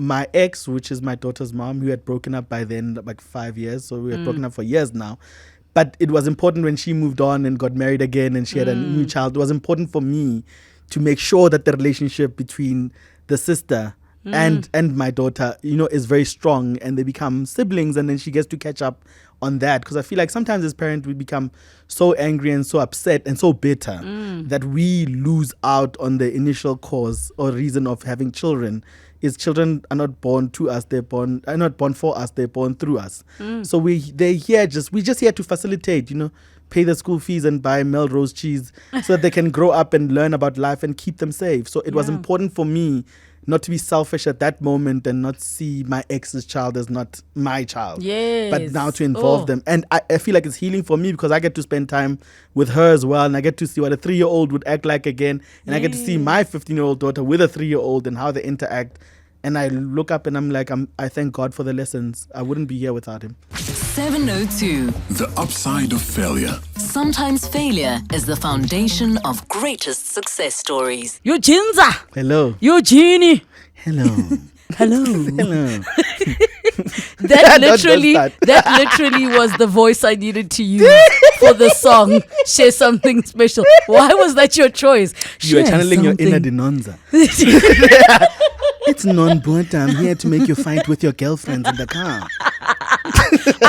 my ex, which is my daughter's mom, we had broken up by then, like 5 years. So we had broken up for years now. But it was important when she moved on and got married again and she had a new child. It was important for me to make sure that the relationship between the sister and my daughter, is very strong, and they become siblings, and then she gets to catch up on that. Because I feel like sometimes as parents we become so angry and so upset and so bitter that we lose out on the initial cause or reason of having children. Is children are not born to us; are not born for us; they're born through us. So we're just here to facilitate, pay the school fees and buy Melrose cheese so that they can grow up and learn about life and keep them safe. So it was important for me not to be selfish at that moment and not see my ex's child as not my child. Yes. But now to involve them. And I feel like it's healing for me because I get to spend time with her as well. And I get to see what a 3-year-old would act like again. And I get to see my 15-year-old daughter with a 3-year-old and how they interact. And I look up and I'm like, I thank God for the lessons. I wouldn't be here without him. 702. The upside of failure. Sometimes failure is the foundation of greatest success stories. Eugenza. Hello. Eugenie. Hello. Hello. Hello. That literally was the voice I needed to use for the song. Share something special. Why was that your choice? You are channeling your inner Dinonza. It's non-Bota. I'm here to make you fight with your girlfriends in the car.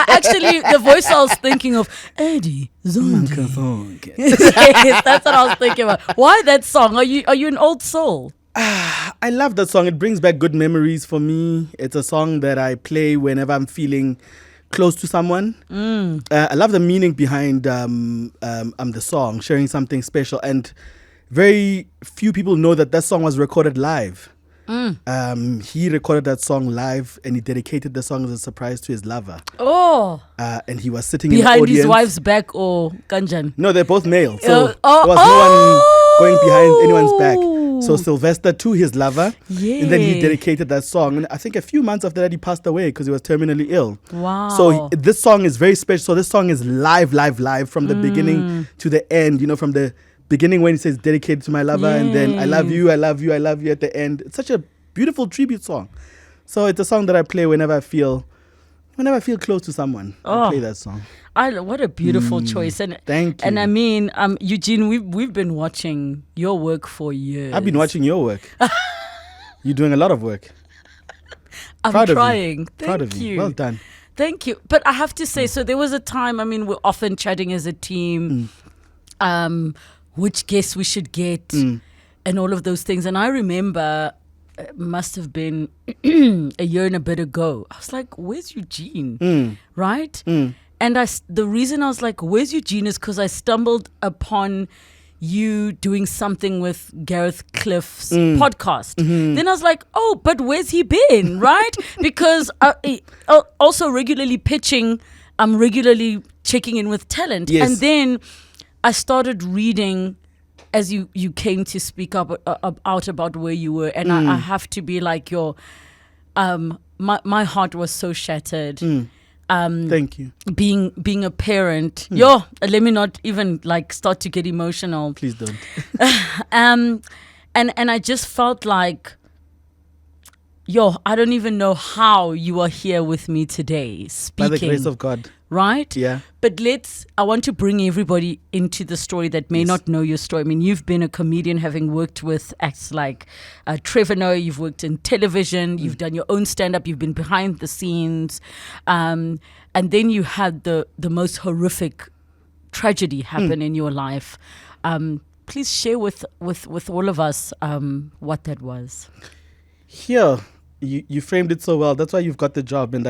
Actually, the voice I was thinking of, Eddie Zondi. Yes, that's what I was thinking about. Why that song? Are you an old soul? I love that song. It brings back good memories for me. It's a song that I play whenever I'm feeling close to someone. I love the meaning behind the song, sharing something special. And very few people know that song was recorded live. He recorded that song live and he dedicated the song as a surprise to his lover. Oh. And he was sitting behind in the audience. His wife's back or Kanjan? No, they're both male. So there was no one going behind anyone's back. So Sylvester to his lover. Yeah. And then he dedicated that song. And I think a few months after that, he passed away because he was terminally ill. Wow. So this song is very special. So this song is live from the beginning to the end, from the beginning when he says dedicated to my lover and then I love you at the end. It's such a beautiful tribute song. So it's a song that I play whenever I feel close to someone. I play that song. What a beautiful choice. And thank you. And I mean, Eugene, we've been watching your work for years. I've been watching your work. You're doing a lot of work. I'm Proud trying. Of you. Proud of you. Well done. Thank you. But I have to say, so there was a time, we're often chatting as a team, which guests we should get and all of those things. And I remember it must have been a year and a bit ago. I was like, where's Eugene? Right? And the reason I was like, where's Eugene is because I stumbled upon you doing something with Gareth Cliff's podcast. Then I was like, oh, but where's he been? Right? Because also regularly pitching, I'm regularly checking in with talent. Yes. And then I started reading as you came to speak up out about where you were. And I have to be like, my heart was so shattered. Thank you. Being a parent. Let me not even start to get emotional. Please don't. And I just felt like, I don't even know how you are here with me today speaking. By the grace of God. Right? Yeah. But I want to bring everybody into the story that may not know your story. You've been a comedian having worked with acts like Trevor Noah, you've worked in television, you've done your own stand-up, you've been behind the scenes. And then you had the most horrific tragedy happen in your life. Please share with all of us what that was. Here. You framed it so well. That's why you've got the job, and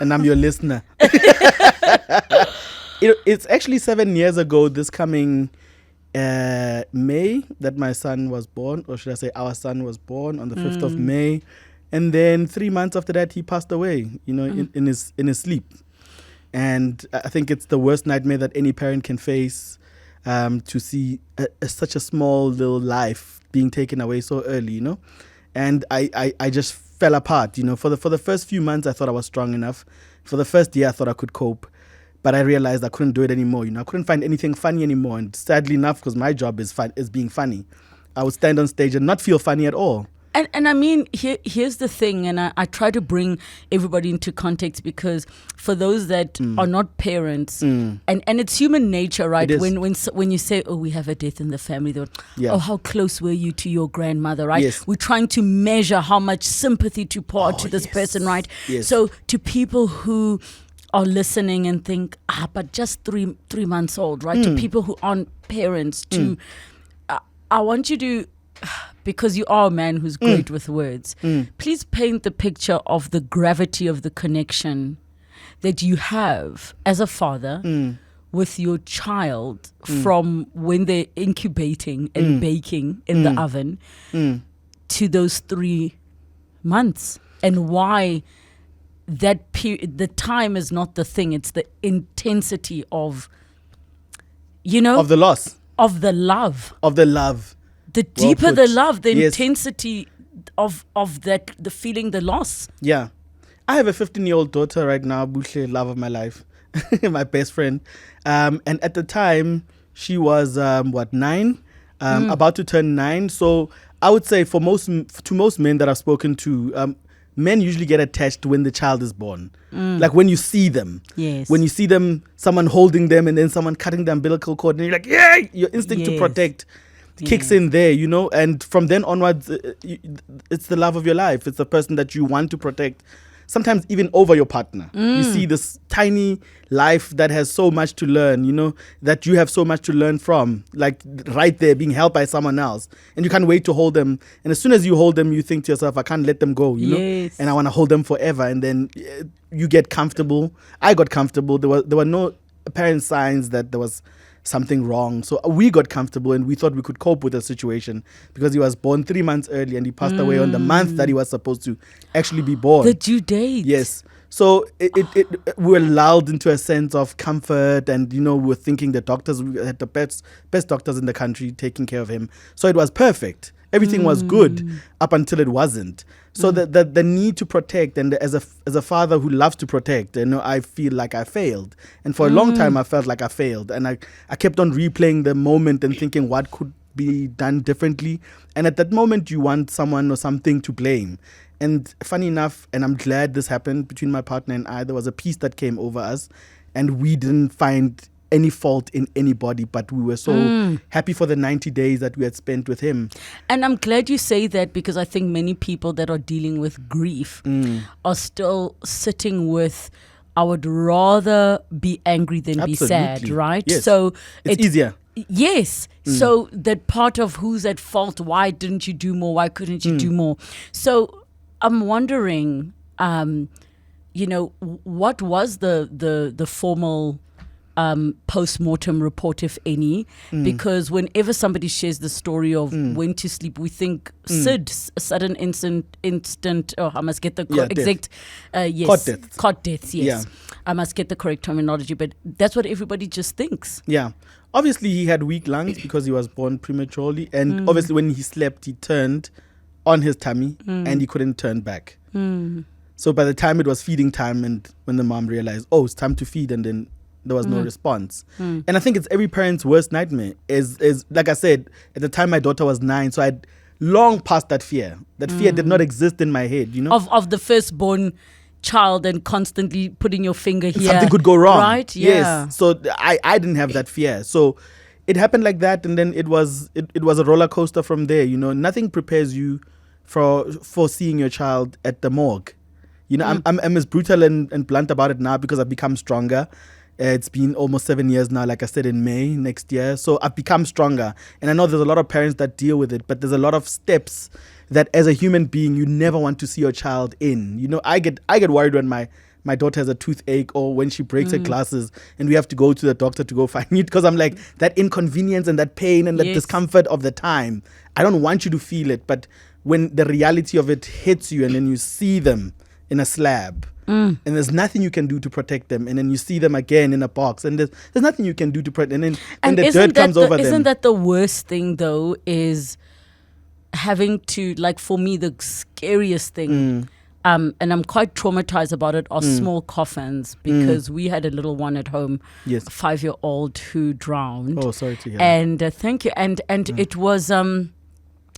I'm your listener. It's actually 7 years ago, this coming May, that my son was born, or should I say our son was born on the 5th of May. And then 3 months after that, he passed away, in his sleep. And I think it's the worst nightmare that any parent can face, to see such a small little life being taken away so early, And I just fell apart, For the first few months, I thought I was strong enough. For the first year, I thought I could cope. But I realized I couldn't do it anymore. I couldn't find anything funny anymore. And sadly enough, because my job is being funny, I would stand on stage and not feel funny at all. And I mean, here's the thing, and I try to bring everybody into context, because for those that are not parents, and it's human nature, right? It is. When you say, oh, we have a death in the family, they're, Yeah. oh, how close were you to your grandmother, right? Yes. We're trying to measure how much sympathy to pour out Oh, to this yes. person, right? Yes. So to people who are listening and think, but just three months old, right? To people who aren't parents, I want you to, because you are a man who's great with words, please paint the picture of the gravity of the connection that you have as a father with your child from when they're incubating and baking in the oven to those 3 months, and why that period, the time is not the thing, it's the intensity of, Of the loss. of the love. Of the love. The Well deeper the put. love, the Yes. intensity of that, the feeling, the loss. Yeah. I have a 15-year-old daughter right now, Bushle, love of my life, my best friend. And at the time, she was, 9? About to turn 9. So I would say to most men that I've spoken to, men usually get attached when the child is born. Like when you see them. Yes. When you see them, someone holding them and then someone cutting the umbilical cord, and you're like, yeah, your instinct to Yes. protect kicks in there, and from then onwards, it's the love of your life. It's the person that you want to protect, sometimes even over your partner. You see this tiny life that has so much to learn, that you have so much to learn from, like right there being held by someone else, and you can't wait to hold them. And as soon as you hold them, you think to yourself, I can't let them go, Yes. and I want to hold them forever. And then you get comfortable. I got comfortable. There were no apparent signs that there was something wrong. So we got comfortable, and we thought we could cope with the situation, because he was born 3 months early and he passed away on the month that he was supposed to actually be born. The due date. Yes. So we were lulled into a sense of comfort, and we were thinking we had the best doctors in the country taking care of him. So it was perfect. Everything was good up until it wasn't. So the need to protect, and as a father who loves to protect, I feel like I failed. And for a long time I felt like I failed, and I kept on replaying the moment and thinking what could be done differently. And at that moment you want someone or something to blame. And funny enough, and I'm glad this happened between my partner and I, there was a peace that came over us, and we didn't find any fault in anybody, but we were so happy for the 90 days that we had spent with him. And I'm glad you say that, because I think many people that are dealing with grief are still sitting with, I would rather be angry than be sad, Absolutely. right? Yes. So It's easier. Yes. So that part of who's at fault, why didn't you do more? Why couldn't you do more? So I'm wondering, what was the formal post-mortem report, if any? Because whenever somebody shares the story of when to sleep, we think SID, sudden instant, I must get the exact, yes. Cot death. Deaths, yes. Yeah. I must get the correct terminology, but that's what everybody just thinks. Yeah. Obviously, he had weak lungs because he was born prematurely. And obviously, when he slept, he turned on his tummy and he couldn't turn back. So by the time it was feeding time, and when the mom realized, it's time to feed, and then there was no response. And I think it's every parent's worst nightmare. Is like I said, at the time my daughter was 9, so I'd long past that fear. That fear did not exist in my head, Of the firstborn child, and constantly putting your finger here. Something could go wrong. Right? Yeah. Yes. So I didn't have that fear. So it happened like that, and then it was a roller coaster from there. Nothing prepares you for seeing your child at the morgue. I'm as brutal and blunt about it now because I've become stronger. It's been almost 7 years now, like I said, in May next year. So I've become stronger. And I know there's a lot of parents that deal with it, but there's a lot of steps that as a human being, you never want to see your child in. I get worried when my daughter has a toothache, or when she breaks her glasses and we have to go to the doctor to go find it, because I'm like, that inconvenience and that pain and that discomfort of the time, I don't want you to feel it. But when the reality of it hits you, and then you see them in a slab, and there's nothing you can do to protect them, and then you see them again in a box, and there's nothing you can do to protect, and then the dirt comes over them. Isn't that the worst thing, though, is having to, like, for me, the scariest thing, and I'm quite traumatized about it, are small coffins, because we had a little one at home, Yes. a 5-year-old who drowned. Oh, sorry to hear. And thank you. And it was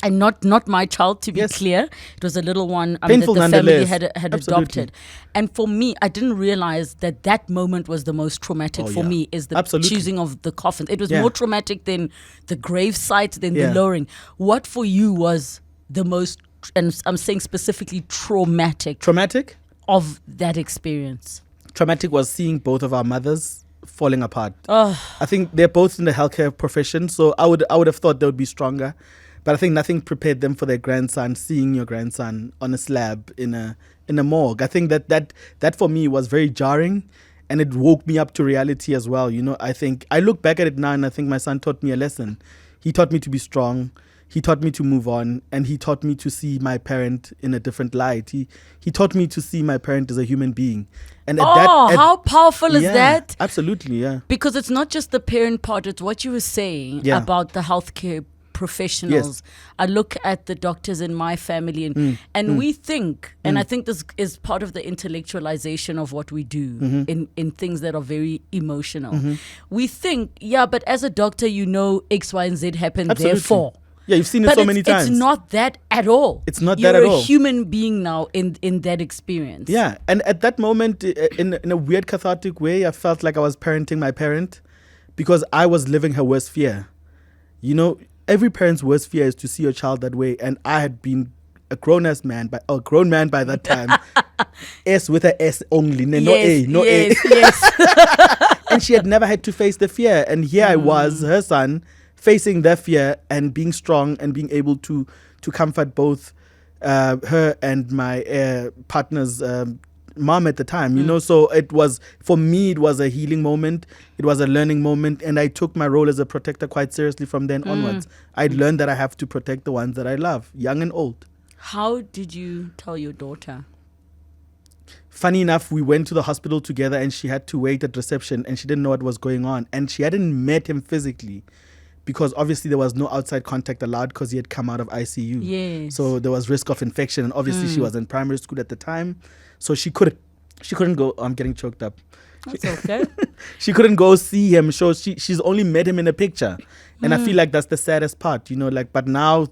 And not my child, to be Yes. clear. It was a little one that Painful the family nonetheless. had Absolutely. adopted. And for me, I didn't realize that moment was the most traumatic for yeah. me, is the Absolutely. choosing of the coffin. It was Yeah. more traumatic than the grave site, than Yeah. the lowering. What for you was the most, and I'm saying specifically traumatic, Traumatic? of that experience? Traumatic was seeing both of our mothers falling apart. Oh, I think they're both in the healthcare profession, so I would have thought they would be stronger. But I think nothing prepared them for their grandson, seeing your grandson on a slab in a morgue. I think that for me was very jarring, and it woke me up to reality as well. I think I look back at it now and I think my son taught me a lesson. He taught me to be strong. He taught me to move on, and he taught me to see my parent in a different light. He taught me to see my parent as a human being. And how powerful is yeah, that? Absolutely, yeah. Because it's not just the parent part, it's what you were saying Yeah. about the healthcare professionals. I look at the doctors in my family and we think, and I think this is part of the intellectualization of what we do in things that are very emotional. We think, yeah, but as a doctor, X, Y, and Z happened, Absolutely. therefore. Yeah, you've seen it But so many times. It's not that at all. It's not You're that at all. a human being now in that experience. Yeah, and at that moment, in a weird cathartic way, I felt like I was parenting my parent, because I was living her worst fear. Every parent's worst fear is to see your child that way, and I had been a grown man by that time. S with a S only, no A, no A. Yes. And she had never had to face the fear, and here I was, her son, facing that fear and being strong and being able to comfort both her and my partner's mom at the time. So it was, for me, it was a healing moment. It was a learning moment, and I took my role as a protector quite seriously from then onwards. I learned that I have to protect the ones that I love, young and old. How did you tell your daughter? Funny enough, we went to the hospital together, and she had to wait at reception, and she didn't know what was going on, and she hadn't met him physically, because obviously there was no outside contact allowed, because he had come out of ICU. Yes. So there was risk of infection, and obviously she was in primary school at the time, so she couldn't go. I'm getting choked up. That's okay. She couldn't go see him. So she's only met him in a picture, and I feel like that's the saddest part. But now,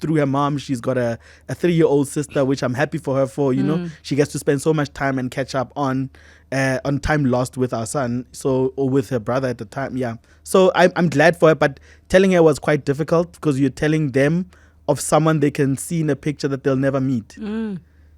through her mom, she's got a 3-year-old sister, which I'm happy for her for. She gets to spend so much time and catch up on time lost with our son, or with her brother at the time. Yeah. So I'm glad for her, but telling her was quite difficult, because you're telling them of someone they can see in a picture that they'll never meet.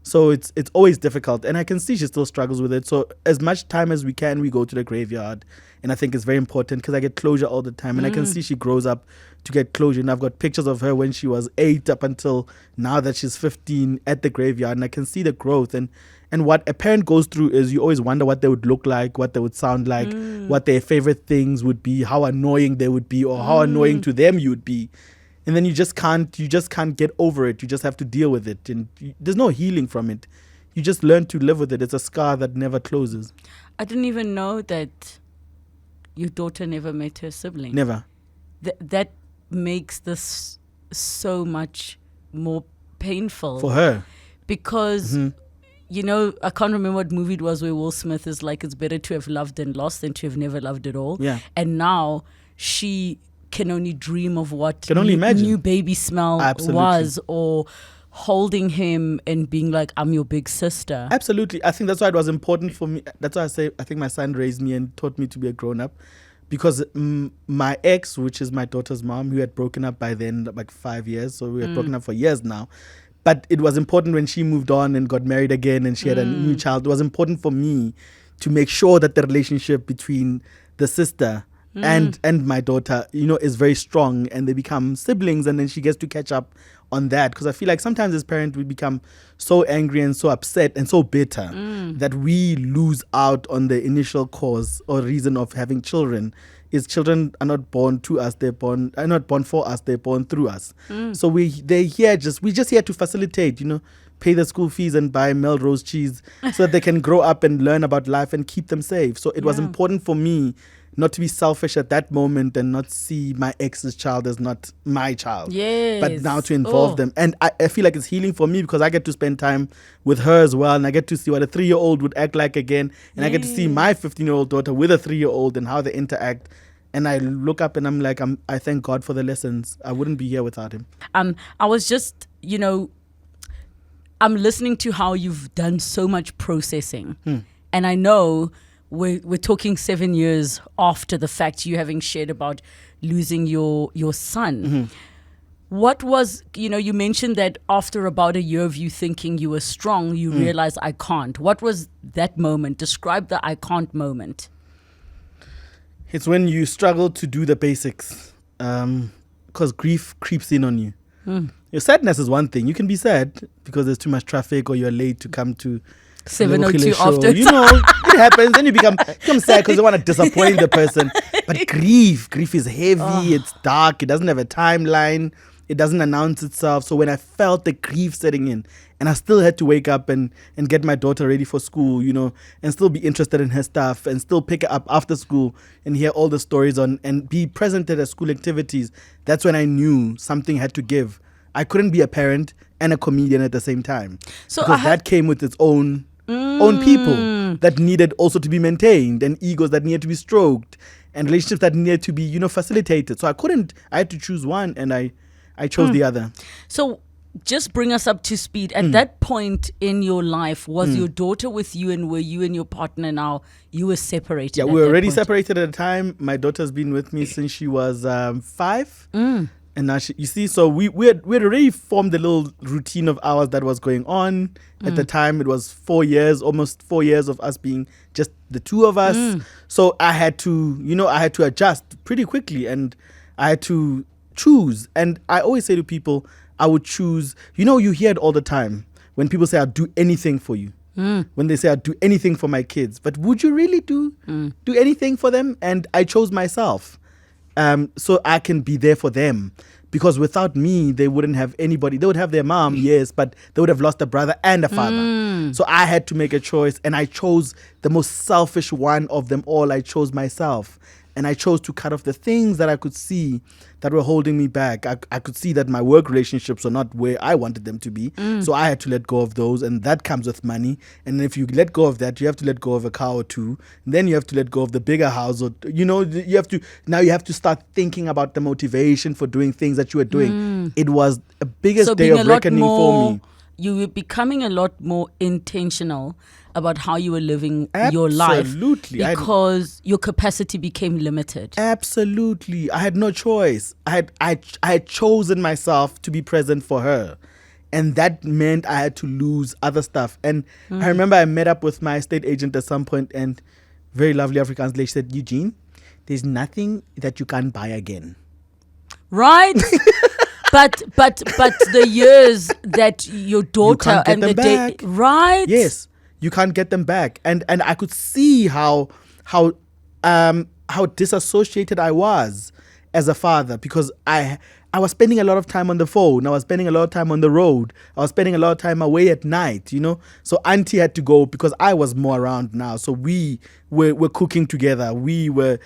So it's always difficult, and I can see she still struggles with it. So as much time as we can, we go to the graveyard, and I think it's very important, because I get closure all the time, and I can see she grows up to get closure. And I've got pictures of her when she was 8 up until now that she's 15 at the graveyard, and I can see the growth. And what a parent goes through is, you always wonder what they would look like, what they would sound like, what their favorite things would be, how annoying they would be, or how annoying to them you would be. And then you just can't get over it. You just have to deal with it. And there's no healing from it. You just learn to live with it. It's a scar that never closes. I didn't even know that your daughter never met her sibling. Never. That makes this so much more painful. For her. Because, I can't remember what movie it was where Will Smith is like, it's better to have loved and lost than to have never loved at all. Yeah. And now she can only dream of what Can only imagine. new baby smell Absolutely. was, or holding him and being like, I'm your big sister. Absolutely. I think that's why it was important for me. That's why I say I think my son raised me and taught me to be a grown-up. Because my ex, which is my daughter's mom, who had broken up by then, like 5 years. So we had broken up for years now. But it was important when she moved on and got married again and she had a new child. It was important for me to make sure that the relationship between the sister and my daughter, is very strong, and they become siblings, and then she gets to catch up on that. Because I feel like sometimes as parents, we become so angry and so upset and so bitter that we lose out on the initial cause or reason of having children. Is children are not born to us; are not born for us; they're born through us. So we're just here to facilitate, pay the school fees and buy Melrose cheese so that they can grow up and learn about life and keep them safe. So it was important for me not to be selfish at that moment and not see my ex's child as not my child. Yes. But now to involve them. And I feel like it's healing for me, because I get to spend time with her as well, and I get to see what a 3-year-old would act like again, and I get to see my 15-year-old daughter with a 3-year-old and how they interact. And I look up and I'm like, I thank God for the lessons. I wouldn't be here without him. I was just, I'm listening to how you've done so much processing. And I know we're talking 7 years after the fact, you having shared about losing your son. What was, you mentioned that after about a year of you thinking you were strong, you realized I can't. What was that moment? Describe the I can't moment. It's when you struggle to do the basics, because grief creeps in on you. Your sadness is one thing. You can be sad because there's too much traffic or you're late to come to 7:02 show. after. It happens. Then you become sad because you want to disappoint the person. But grief is heavy. It's dark. It doesn't have a timeline. It doesn't announce itself. So when I felt the grief setting in, and I still had to wake up and get my daughter ready for school, and still be interested in her stuff and still pick her up after school and hear all the stories and be present at her school activities, that's when I knew something had to give. I couldn't be a parent and a comedian at the same time. So because that came with its own people that needed also to be maintained, and egos that needed to be stroked, and relationships that needed to be, facilitated. So I had to choose one, and I chose the other. So just bring us up to speed. At that point in your life, was your daughter with you, and were you and your partner now, you were separated? Yeah, we were already separated at the time. My daughter's been with me since she was 5. And now so we had already formed a little routine of ours that was going on. At the time, it was 4 years, almost 4 years of us being just the two of us. So I had to, adjust pretty quickly, and I had to choose. And I always say to people, I would choose, you hear it all the time when people say, I'll do anything for you. When they say, I'll do anything for my kids. But would you really do anything for them? And I chose myself. So I can be there for them, because without me, they wouldn't have anybody. They would have their mom, yes, but they would have lost a brother and a father. So I had to make a choice, and I chose the most selfish one of them all. I chose myself, and I chose to cut off the things that I could see that were holding me back. I could see that my work relationships are not where I wanted them to be. So I had to let go of those, and that comes with money. And if you let go of that, you have to let go of a car or two. And then you have to let go of the bigger house, or you have to start thinking about the motivation for doing things that you were doing. It was a biggest day of reckoning for me. You were becoming a lot more intentional about how you were living your life. Absolutely. Because your capacity became limited. Absolutely. I had no choice. I had chosen myself to be present for her. And that meant I had to lose other stuff. And I remember I met up with my estate agent at some point, and very lovely Afrikaans lady said, Eugene, there's nothing that you can't buy again. Right? But the years that your daughter and the day, right? Yes, you can't get them back, and I could see how disassociated I was as a father, because I was spending a lot of time on the phone. I was spending a lot of time on the road. I was spending a lot of time away at night, So auntie had to go because I was more around now. So we were cooking together. We were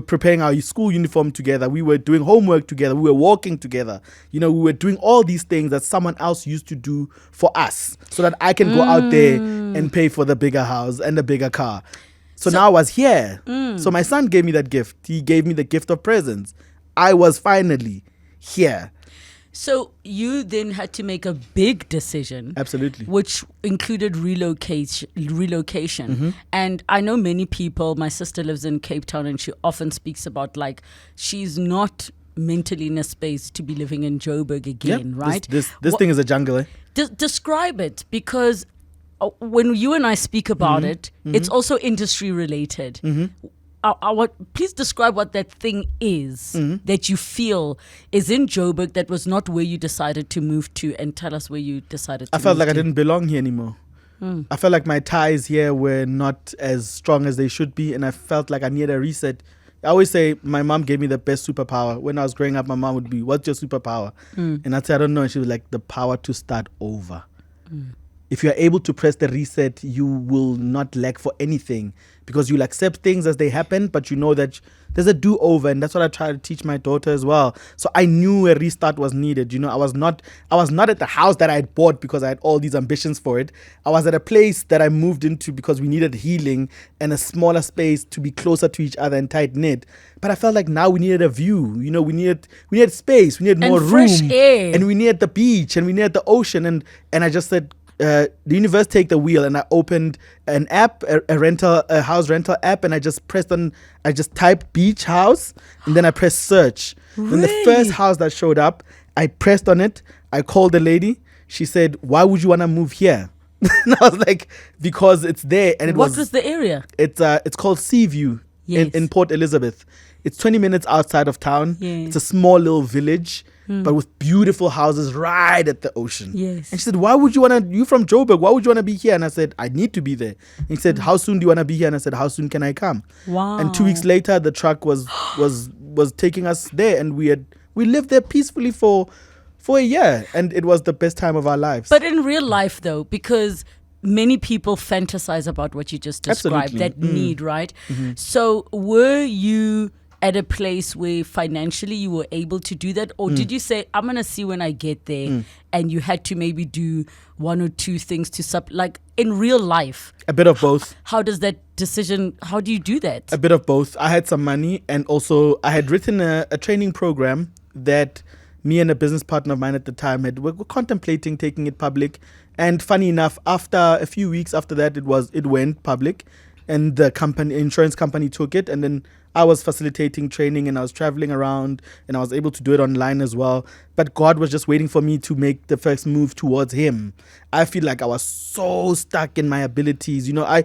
preparing our school uniform together. We were doing homework together. We were walking together. We were doing all these things that someone else used to do for us, so that I can go out there and pay for the bigger house and the bigger car. So now I was here. So my son gave me that gift. He gave me the gift of presence. I was finally here. So you then had to make a big decision. Absolutely. Which included relocation. And I know many people, my sister lives in Cape Town, and she often speaks about, like, she's not mentally in a space to be living in Joburg again, right? This thing is a jungle, eh? Describe it, because when you and I speak about it, it's also industry related. Please describe what that thing is that you feel is in Joburg that was not where you decided to move to, and tell us where you decided to move. I felt like I didn't belong here anymore. I felt like my ties here were not as strong as they should be, and I felt like I needed a reset. I always say my mom gave me the best superpower. When I was growing up, my mom would be, what's your superpower? And I'd say, I don't know. And she was like, the power to start over. if you are able to press the reset, you will not lack for anything, because you'll accept things as they happen, but you know that there's a do-over, and that's what I try to teach my daughter as well. So I knew a restart was needed. I was not at the house that I had bought because I had all these ambitions for it. I was at a place that I moved into because we needed healing and a smaller space to be closer to each other and tight knit. But I felt like now we needed a view. We needed space, we needed more room, fresh air, and we needed the beach, and we needed the ocean, and I just said, the universe take the wheel, and I opened an app, a house rental app, and I just typed beach house, and then I pressed search. Really? Then the first house that showed up, I pressed on it. I called the lady. She said, "Why would you want to move here?" And I was like, "Because it's there." And what was the area? It's called Seaview in Port Elizabeth. It's 20 minutes outside of town. Yes. It's a small little village, but with beautiful houses right at the ocean. Yes. And she said, you from Joburg, why would you want to be here? And I said, I need to be there. And he said, how soon do you want to be here? And I said, how soon can I come? Wow. And 2 weeks later, the truck was taking us there, and we lived there peacefully for a year, and it was the best time of our lives. But in real life, though, because many people fantasize about what you just described, Absolutely. that need, right? Mm-hmm. So were you at a place where financially you were able to do that? Or did you say, I'm going to see when I get there, and you had to maybe do one or two things to like in real life? A bit of both. How do you do that? A bit of both. I had some money, and also I had written a training program that me and a business partner of mine at the time were contemplating taking it public. And funny enough, after a few weeks after that, it went public, and the insurance company took it, and then I was facilitating training, and I was traveling around, and I was able to do it online as well. But God was just waiting for me to make the first move towards Him. I feel like I was so stuck in my abilities. I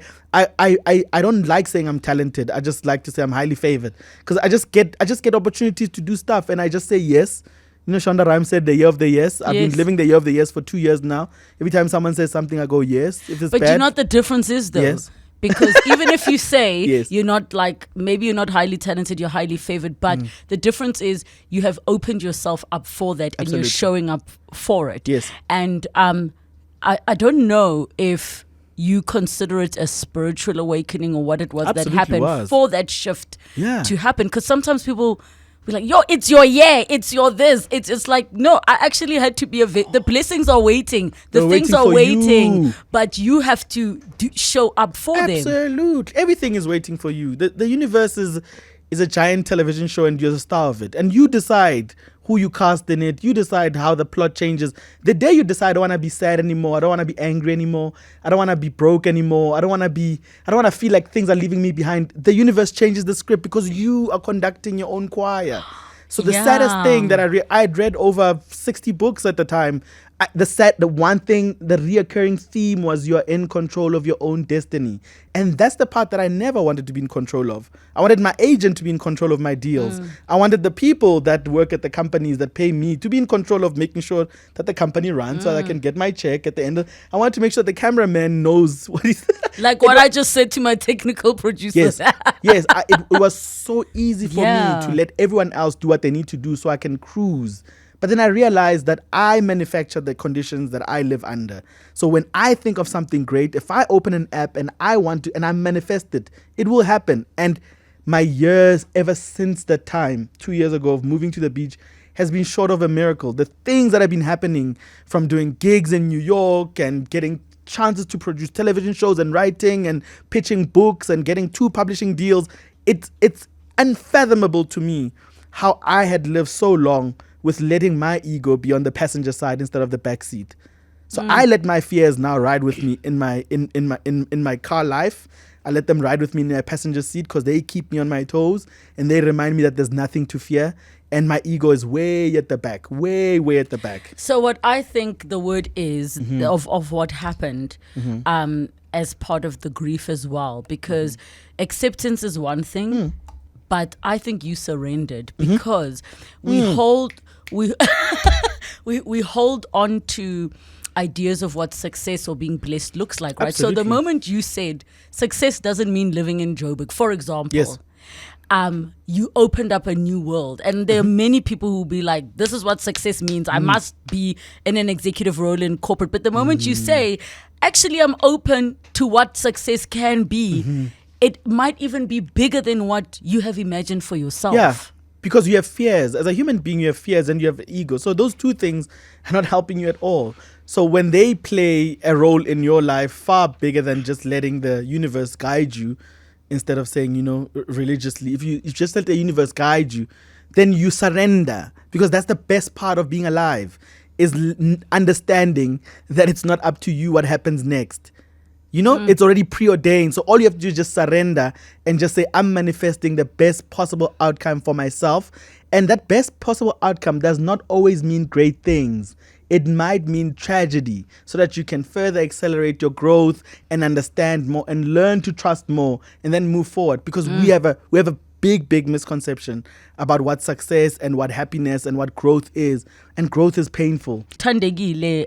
don't like saying I'm talented. I just like to say I'm highly favored, because I just get opportunities to do stuff, and I just say yes. Shonda Rhimes said the year of the yes. I've been living the year of the yes for 2 years now. Every time someone says something, I go yes. If it's but bad, you know what the difference is, though? Yes. Because even if you say Yes. you're not maybe you're not highly talented, you're highly favored, but the difference is you have opened yourself up for that. Absolutely. And you're showing up for it. Yes. And I don't know if you consider it a spiritual awakening or what it was Absolutely that happened was. for that shift Yeah. to happen. Because sometimes people be like, yo, it's your year, it's your this. It's like, no, I actually had to be the blessings are waiting, the They're things waiting are for waiting, you. but you have to show up for them. Absolutely. Everything is waiting for you. The universe is a giant television show, and you're the star of it. And you decide who you cast in it. You decide how the plot changes. The day you decide, I don't want to be sad anymore. I don't want to be angry anymore. I don't want to be broke anymore. I don't want to feel like things are leaving me behind. The universe changes the script because you are conducting your own choir. So the saddest thing that I'd read over 60 books at the time. The one thing, the reoccurring theme was you're in control of your own destiny. And that's the part that I never wanted to be in control of. I wanted my agent to be in control of my deals. I wanted the people that work at the companies that pay me to be in control of making sure that the company runs so that I can get my check at the end. I wanted to make sure the cameraman knows what he's... Like what I just said to my technical producers. Yes. It was so easy for me to let everyone else do what they need to do so I can cruise. But then I realized that I manufacture the conditions that I live under. So when I think of something great, if I open an app and I want to, and I manifest it, it will happen. And my years ever since that time, 2 years ago, of moving to the beach has been short of a miracle. The things that have been happening, from doing gigs in New York and getting chances to produce television shows and writing and pitching books and getting 2 publishing deals, it's unfathomable to me how I had lived so long with letting my ego be on the passenger side instead of the back seat. So I let my fears now ride with me in my car life. I let them ride with me in my passenger seat because they keep me on my toes and they remind me that there's nothing to fear. And my ego is way at the back, way at the back. So what I think the word is of what happened as part of the grief as well, because acceptance is one thing, but I think you surrendered because we hold on to ideas of what success or being blessed looks like, right? Absolutely. So the moment you said success doesn't mean living in Joburg, for example. Yes. You opened up a new world, and there are many people who will be like, this is what success means. I must be in an executive role in corporate. But the moment you say, actually I'm open to what success can be. It might even be bigger than what you have imagined for yourself. Yeah, because you have fears. As a human being, you have fears and you have ego. So those two things are not helping you at all. So when they play a role in your life far bigger than just letting the universe guide you, instead of saying, religiously, if you just let the universe guide you, then you surrender. Because that's the best part of being alive, is understanding that it's not up to you what happens next. It's already preordained. So all you have to do is just surrender and just say, I'm manifesting the best possible outcome for myself. And that best possible outcome does not always mean great things. It might mean tragedy, so that you can further accelerate your growth and understand more and learn to trust more and then move forward. Because we have a big misconception about what success and what happiness and what growth is. And growth is painful. Tandegile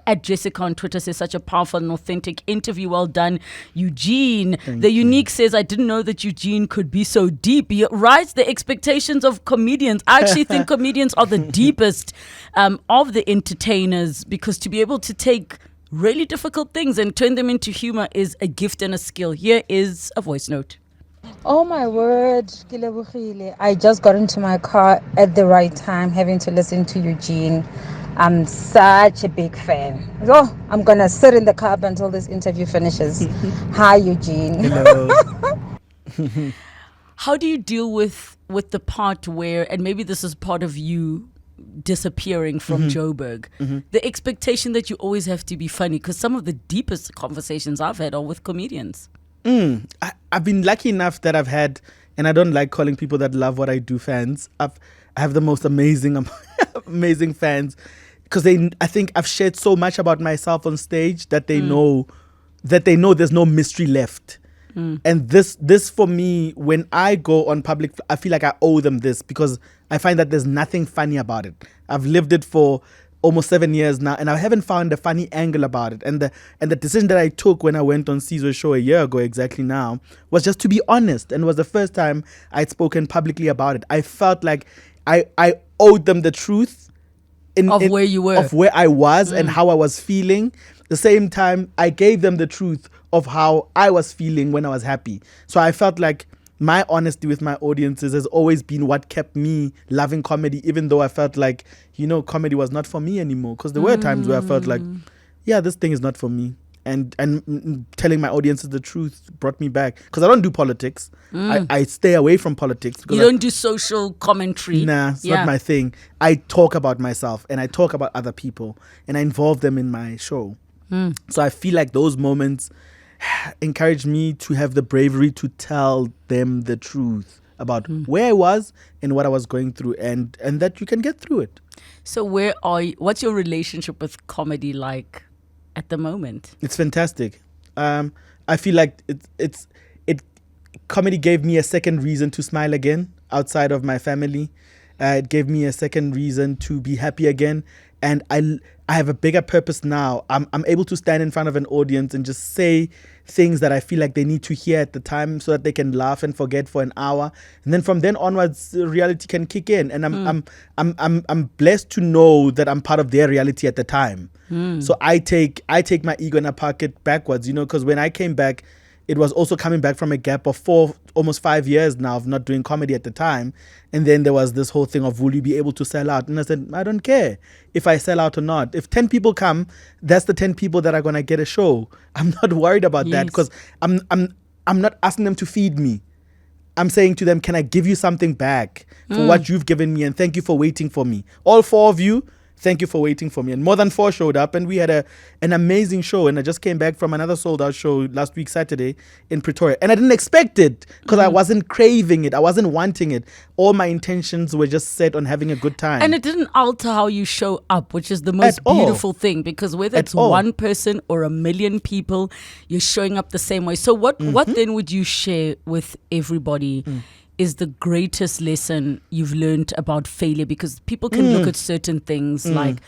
at Jessica on Twitter says, such a powerful and authentic interview. Well done, Eugene. The Unique says, I didn't know that Eugene could be so deep. He writes the expectations of comedians. I actually think comedians are the deepest of the entertainers, because to be able to take really difficult things and turn them into humor is a gift and a skill. Here is a voice note. Oh my word, ke lebogile. I just got into my car at the right time, having to listen to Eugene. I'm such a big fan. Oh, I'm going to sit in the car until this interview finishes. Hi, Eugene. Hello. How do you deal with the part where, and maybe this is part of you disappearing from Joburg, the expectation that you always have to be funny? Because some of the deepest conversations I've had are with comedians. I've been lucky enough that I've had, and I don't like calling people that love what I do fans. I have the most amazing fans, because I think I've shared so much about myself on stage that they know there's no mystery left. And this for me, when I go on public, I feel like I owe them this, because I find that there's nothing funny about it. I've lived it for almost 7 years now, and I haven't found a funny angle about it. And the decision that I took when I went on Caesar's show a year ago exactly now was just to be honest, and it was the first time I'd spoken publicly about it. I felt like I owed them the truth where you were, of where I was and how I was feeling. The same time, I gave them the truth of how I was feeling when I was happy. So I felt like my honesty with my audiences has always been what kept me loving comedy, even though I felt like, comedy was not for me anymore. Because there were times where I felt like, yeah, this thing is not for me. And telling my audiences the truth brought me back. Because I don't do politics. I stay away from politics. You don't do social commentary. Nah, it's not my thing. I talk about myself and I talk about other people and I involve them in my show. So I feel like those moments encouraged me to have the bravery to tell them the truth about where I was and what I was going through, and that you can get through it. So what's your relationship with comedy like at the moment? It's fantastic. I feel like comedy gave me a second reason to smile again outside of my family. It gave me a second reason to be happy again. And I have a bigger purpose now. I'm able to stand in front of an audience and just say things that I feel like they need to hear at the time, so that they can laugh and forget for an hour. And then from then onwards, reality can kick in. And I'm blessed to know that I'm part of their reality at the time. So I take my ego and I park it backwards, because when I came back, it was also coming back from a gap of almost 5 years now of not doing comedy at the time. And then there was this whole thing of, will you be able to sell out? And I said, I don't care if I sell out or not. If 10 people come, that's the 10 people that are going to get a show. I'm not worried about that, because I'm not asking them to feed me. I'm saying to them, can I give you something back for what you've given me? And thank you for waiting for me. All 4 of you, thank you for waiting for me. And more than 4 showed up, and we had an amazing show. And I just came back from another sold out show last week, Saturday, in Pretoria. And I didn't expect it, because I wasn't craving it. I wasn't wanting it. All my intentions were just set on having a good time. And it didn't alter how you show up, which is the most beautiful thing, because whether it's one person or a million people, you're showing up the same way. So what then would you share with everybody is the greatest lesson you've learned about failure? Because people can look at certain things like,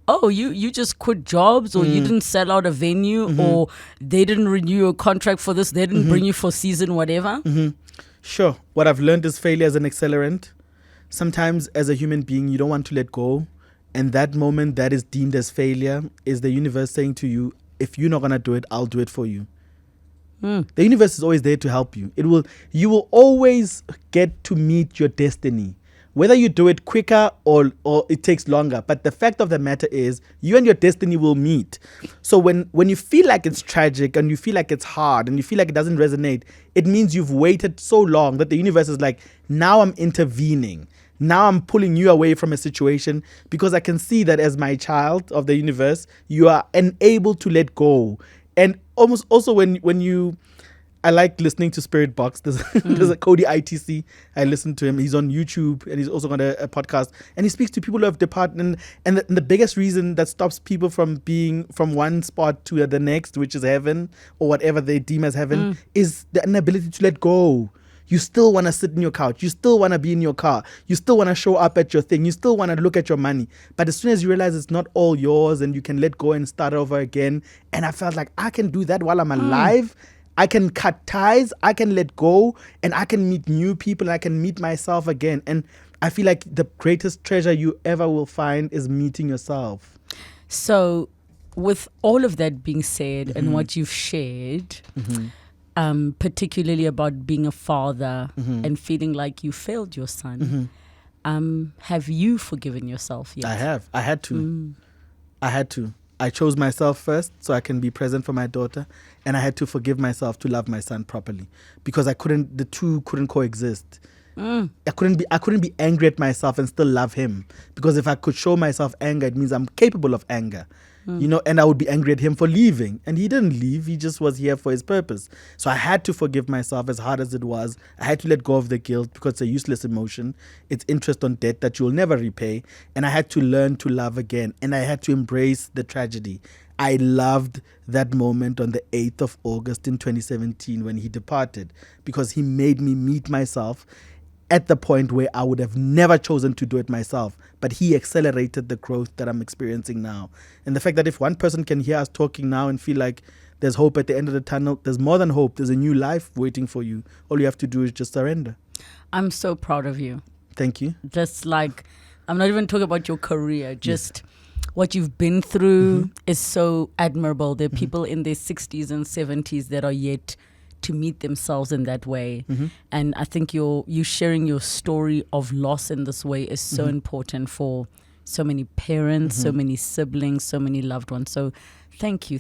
oh, you just quit jobs, or you didn't sell out a venue, or they didn't renew your contract for this, they didn't bring you for season whatever. Sure. What I've learned is failure is an accelerant. Sometimes as a human being, you don't want to let go. And that moment that is deemed as failure is the universe saying to you, if you're not going to do it, I'll do it for you. The universe is always there to help you. You will always get to meet your destiny, whether you do it quicker or it takes longer. But the fact of the matter is, you and your destiny will meet. So when you feel like it's tragic and you feel like it's hard and you feel like it doesn't resonate, it means you've waited so long that the universe is like, now I'm intervening. Now I'm pulling you away from a situation because I can see that as my child of the universe, you are unable to let go. And almost also I like listening to Spirit Box. There's a Cody ITC. I listen to him. He's on YouTube and he's also got a podcast. And he speaks to people who have departed. And the biggest reason that stops people from being from one spot to the next, which is heaven or whatever they deem as heaven, is the inability to let go. You still want to sit in your couch. You still want to be in your car. You still want to show up at your thing. You still want to look at your money. But as soon as you realize it's not all yours and you can let go and start over again. And I felt like I can do that while I'm alive. I can cut ties. I can let go. And I can meet new people. And I can meet myself again. And I feel like the greatest treasure you ever will find is meeting yourself. So with all of that being said and what you've shared... particularly about being a father and feeling like you failed your son. Have you forgiven yourself yet? I have. I had to. I chose myself first so I can be present for my daughter, and I had to forgive myself to love my son properly because the two couldn't coexist. I couldn't be angry at myself and still love him, because if I could show myself anger, it means I'm capable of anger. And I would be angry at him for leaving. And he didn't leave. He just was here for his purpose. So I had to forgive myself, as hard as it was. I had to let go of the guilt because it's a useless emotion. It's interest on debt that you'll never repay. And I had to learn to love again. And I had to embrace the tragedy. I loved that moment on the 8th of August in 2017 when he departed, because he made me meet myself at the point where I would have never chosen to do it myself. But he accelerated the growth that I'm experiencing now. And the fact that if one person can hear us talking now and feel like there's hope at the end of the tunnel, there's more than hope. There's a new life waiting for you. All you have to do is just surrender. I'm so proud of you. Thank you. Just like, I'm not even talking about your career, just what you've been through is so admirable. There are people in their 60s and 70s that are yet to meet themselves in that way. And I think you sharing your story of loss in this way is so important for so many parents, so many siblings, so many loved ones. So thank you,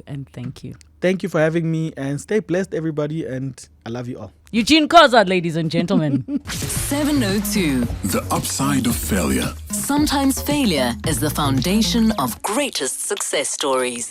and thank you. Thank you for having me, and stay blessed, everybody, and I love you all. Eugene Khoza, ladies and gentlemen. 702. The upside of failure. Sometimes failure is the foundation of greatest success stories.